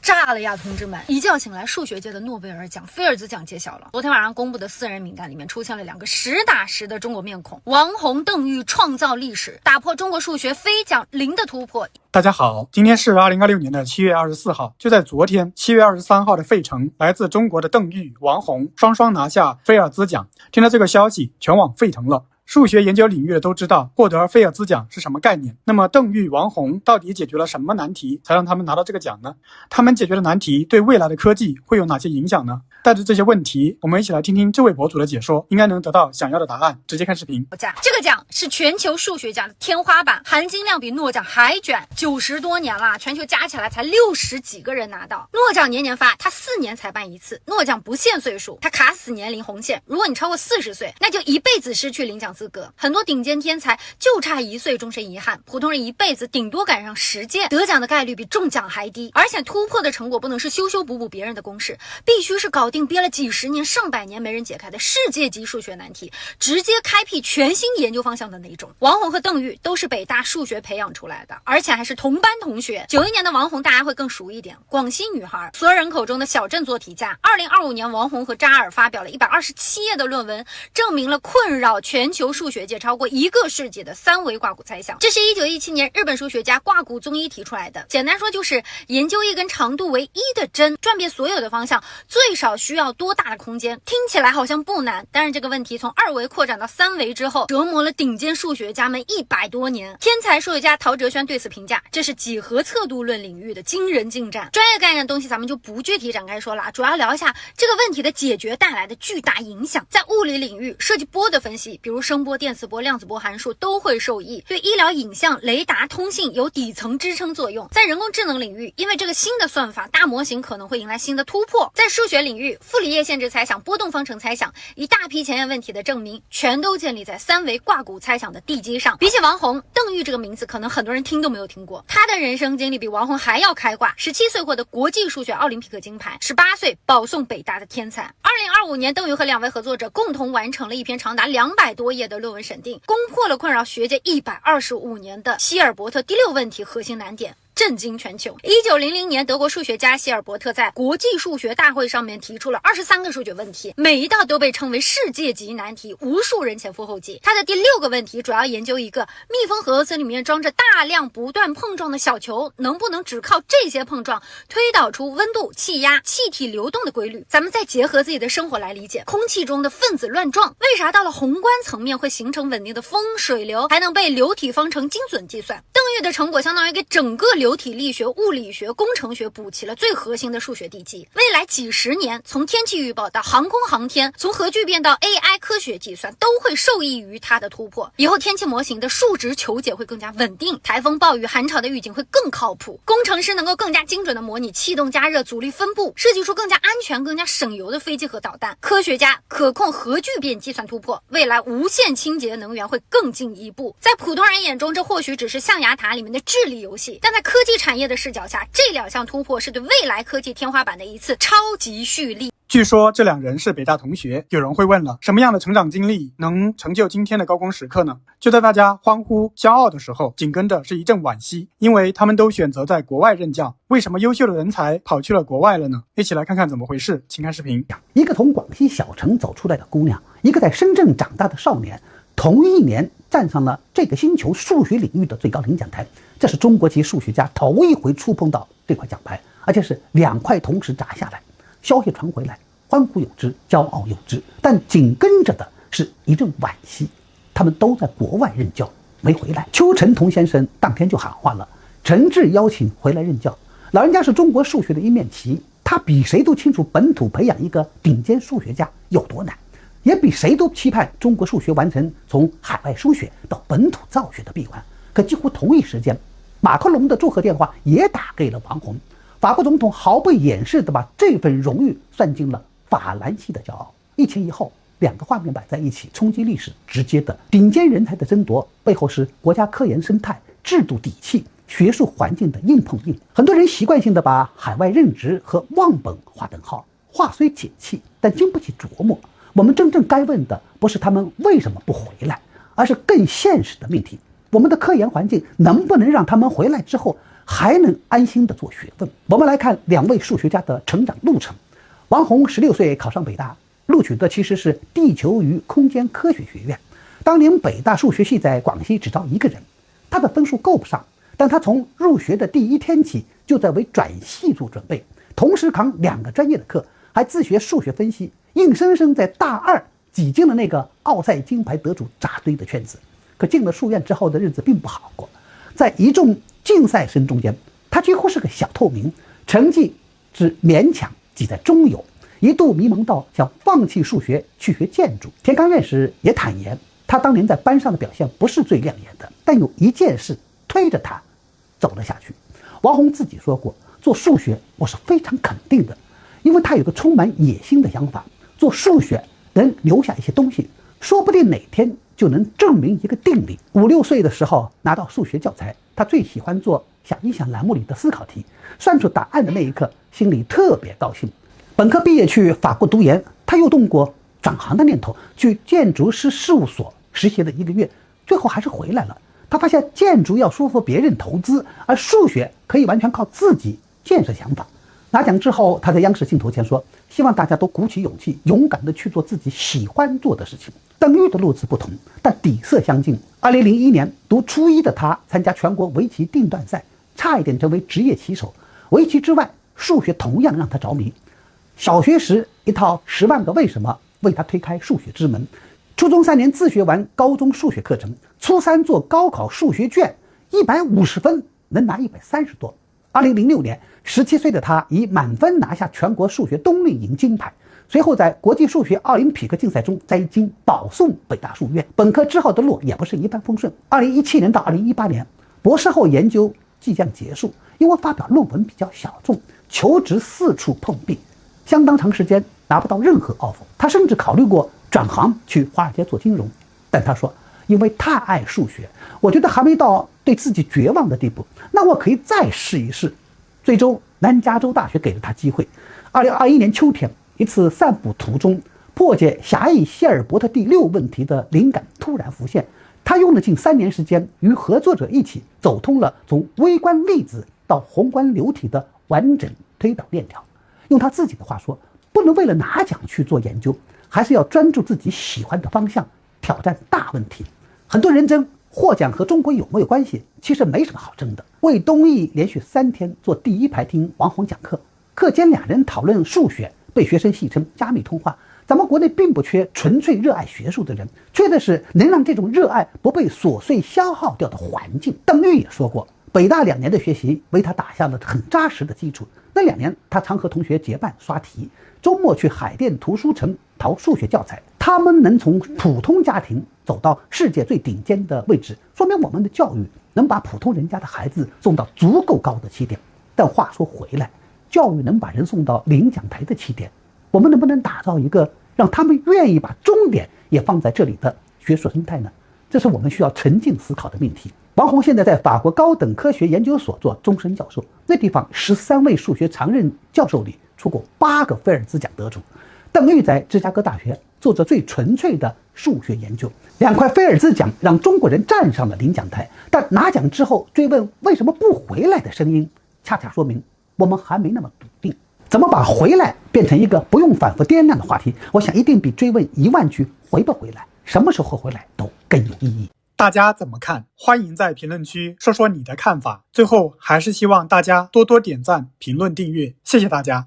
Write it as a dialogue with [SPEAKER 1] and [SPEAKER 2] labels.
[SPEAKER 1] 炸了呀，同志们！一觉醒来，数学界的诺贝尔奖菲尔兹奖揭晓了。昨天晚上公布的4人名单里面出现了2个实打实的中国面孔，王洪、邓玉创造历史，打破中国数学非奖0的突破。
[SPEAKER 2] 大家好，今天是2026年的7月24号，就在昨天7月23号的费城，来自中国的邓玉、王洪双双拿下菲尔兹奖。听到这个消息，全网沸腾了。数学研究领域的都知道获得菲尔兹奖是什么概念，那么邓玉、王洪到底解决了什么难题才让他们拿到这个奖呢？他们解决的难题对未来的科技会有哪些影响呢？带着这些问题，我们一起来听听这位博主的解说，应该能得到想要的答案。直接看视频。
[SPEAKER 1] 这个奖是全球数学家的天花板，含金量比诺奖还卷，90多年了，全球加起来才60几个人拿到。诺奖年年发，他4年才办一次。诺奖不限岁数，他卡死年龄红线，如果你超过40岁，那就一辈子失去领奖资格。很多顶尖天才就差1岁终身遗憾，普通人一辈子顶多赶上10届，得奖的概率比中奖还低。而且突破的成果不能是修修补补别人的公式，必须是搞定憋了几十年上百年没人解开的世界级数学难题，直接开辟全新研究方向的那种。王洪和邓玉都是北大数学培养出来的，而且还是同班同学。91年的王洪大家会更熟一点，广西女孩，所有人口中的小镇做题家。2025年王洪和扎尔发表了127页的论文，证明了困扰全球数学界超过1个世纪的3维挂骨猜想。这是1917年日本数学家挂骨宗一提出来的，简单说就是研究一根长度为1的针，转遍所有的方向最少需要多大的空间。听起来好像不难，但是这个问题从2维扩展到3维之后，折磨了顶尖数学家们100多年。天才数学家陶哲轩对此评价，这是几何测度论领域的惊人进展。专业概念的东西咱们就不具体展开说了，主要聊一下这个问题的解决带来的巨大影响。在物理领域涉及波的分析，比如声波、电磁波、量子波函数都会受益，对医疗影像、雷达、通信有底层支撑作用。在人工智能领域，因为这个新的算法大模型可能会迎来新的突破。在数学领域，傅里叶限制猜想、波动方程猜想，一大批前沿问题的证明全都建立在3维挂骨猜想的地基上。比起王洪，邓玉这个名字可能很多人听都没有听过，他的人生经历比王洪还要开挂。17岁获得国际数学奥林匹克金牌，18岁保送北大的天才。2025年，邓玉和2位合作者共同完成了一篇长达200多页的论文审定，攻破了困扰学界125年的希尔伯特第6问题核心难点，震惊全球。1900年，德国数学家希尔伯特在国际数学大会上面提出了23个数学问题，每一道都被称为世界级难题，无数人前赴后继。他的第6个问题主要研究一个密封盒子里面装着大量不断碰撞的小球，能不能只靠这些碰撞推导出温度、气压、气体流动的规律。咱们再结合自己的生活来理解，空气中的分子乱撞，为啥到了宏观层面会形成稳定的风水流，还能被流体方程精准计算？邓玉的成果相当于给整个流体力学、物理学、工程学补齐了最核心的数学地基。未来几十年，从天气预报到航空航天，从核聚变到 AI 科学计算，都会受益于它的突破。以后天气模型的数值求解会更加稳定，台风、暴雨、寒潮的预警会更靠谱，工程师能够更加精准的模拟气动加热、阻力分布，设计出更加安全、更加省油的飞机和导弹。科学家可控核聚变计算突破，未来无限清洁能源会更进一步。在普通人眼中，这或许只是象牙塔里面的智力游戏，但在科技产业的视角下，这2项突破是对未来科技天花板的一次超级蓄力。
[SPEAKER 2] 据说这2人是北大同学，有人会问了，什么样的成长经历能成就今天的高光时刻呢？就在大家欢呼骄傲的时候，紧跟着是一阵惋惜，因为他们都选择在国外任教。为什么优秀的人才跑去了国外了呢？一起来看看怎么回事，请看视频。
[SPEAKER 3] 一个从广西小城走出来的姑娘，一个在深圳长大的少年，同一年站上了这个星球数学领域的最高领奖台。这是中国籍数学家头一回触碰到这块奖牌，而且是2块同时砸下来。消息传回来，欢呼有之，骄傲有之，但紧跟着的是一阵惋惜，他们都在国外任教，没回来。邱晨同先生当天就喊话了，诚挚邀请回来任教。老人家是中国数学的一面旗，他比谁都清楚本土培养一个顶尖数学家有多难，也比谁都期盼中国数学完成从海外输血到本土造血的闭环。可几乎同一时间，马克龙的祝贺电话也打给了王洪。法国总统毫不掩饰地把这份荣誉算进了法兰西的骄傲。一前一后，2个画面摆在一起，冲击历史直接的。顶尖人才的争夺背后是国家科研生态、制度底气、学术环境的硬碰硬。很多人习惯性地把海外任职和忘本划等号，话虽解气，但经不起琢磨。我们真正该问的不是他们为什么不回来，而是更现实的命题：我们的科研环境能不能让他们回来之后还能安心的做学问。我们来看两位数学家的成长路程。王宏16岁考上北大，录取的其实是地球与空间科学学院。当年北大数学系在广西只招一个人，他的分数够不上，但他从入学的第一天起就在为转系做准备，同时扛2个专业的课，还自学数学分析，硬生生在大2挤进了那个奥赛金牌得主扎堆的圈子。可进了数院之后的日子并不好过，在一众竞赛生中间，他几乎是个小透明，成绩只勉强挤在中游，一度迷茫到想放弃数学去学建筑。田刚院士也坦言，他当年在班上的表现不是最亮眼的，但有一件事推着他走了下去。王宏自己说过，做数学我是非常肯定的，因为他有个充满野心的想法，做数学能留下一些东西，说不定哪天就能证明一个定理。5、6岁的时候拿到数学教材，他最喜欢做想一想栏目里的思考题，算出答案的那一刻心里特别高兴。本科毕业去法国读研，他又动过转行的念头，去建筑师事务所实习了1个月，最后还是回来了。他发现建筑要说服别人投资，而数学可以完全靠自己建设想法。拿奖之后，他在央视镜头前说，希望大家都鼓起勇气，勇敢地去做自己喜欢做的事情。邓玉的路子不同，但底色相近。2001年读初一的他参加全国围棋定段赛，差一点成为职业棋手。围棋之外，数学同样让他着迷。小学时一套10万个为什么为他推开数学之门，初中3年自学完高中数学课程，初3做高考数学卷150分能拿130多。2006年17岁的他以满分拿下全国数学冬令营金牌，随后在国际数学奥林匹克竞赛中摘金，保送北大数院。本科之后的路也不是一帆风顺。2017年到2018年，博士后研究即将结束，因为发表论文比较小众，求职4处碰壁，相当长时间拿不到任何 offer。他甚至考虑过转行去华尔街做金融，但他说，因为太爱数学，我觉得还没到对自己绝望的地步，那我可以再试一试。最终南加州大学给了他机会。2021年秋天，一次散步途中，破解狭义希尔伯特第6问题的灵感突然浮现。他用了近3年时间，与合作者一起走通了从微观粒子到宏观流体的完整推导链条。用他自己的话说，不能为了拿奖去做研究，还是要专注自己喜欢的方向，挑战大问题。很多人争获奖和中国有没有关系，其实没什么好争的。魏东奕连续3天坐第1排听王宏讲课，课间2人讨论数学，被学生戏称加密通话。咱们国内并不缺纯粹热爱学术的人，缺的是能让这种热爱不被琐碎消耗掉的环境。邓玉也说过，北大2年的学习为他打下了很扎实的基础。那2年，他常和同学结伴刷题，周末去海淀图书城淘数学教材。他们能从普通家庭走到世界最顶尖的位置，说明我们的教育能把普通人家的孩子送到足够高的起点。但话说回来，教育能把人送到领奖台的起点，我们能不能打造一个让他们愿意把终点也放在这里的学术生态呢？这是我们需要沉浸思考的命题。王宏现在在法国高等科学研究所做终身教授，那地方13位数学常任教授里出过8个菲尔兹奖得主。邓玉在芝加哥大学做着最纯粹的数学研究，2块菲尔兹奖让中国人站上了领奖台，但拿奖之后追问为什么不回来的声音，恰恰说明我们还没那么笃定。怎么把回来变成一个不用反复掂量的话题，我想一定比追问1万句回不回来，什么时候回来都更有意义。
[SPEAKER 2] 大家怎么看？欢迎在评论区说说你的看法。最后还是希望大家多多点赞、评论、订阅，谢谢大家。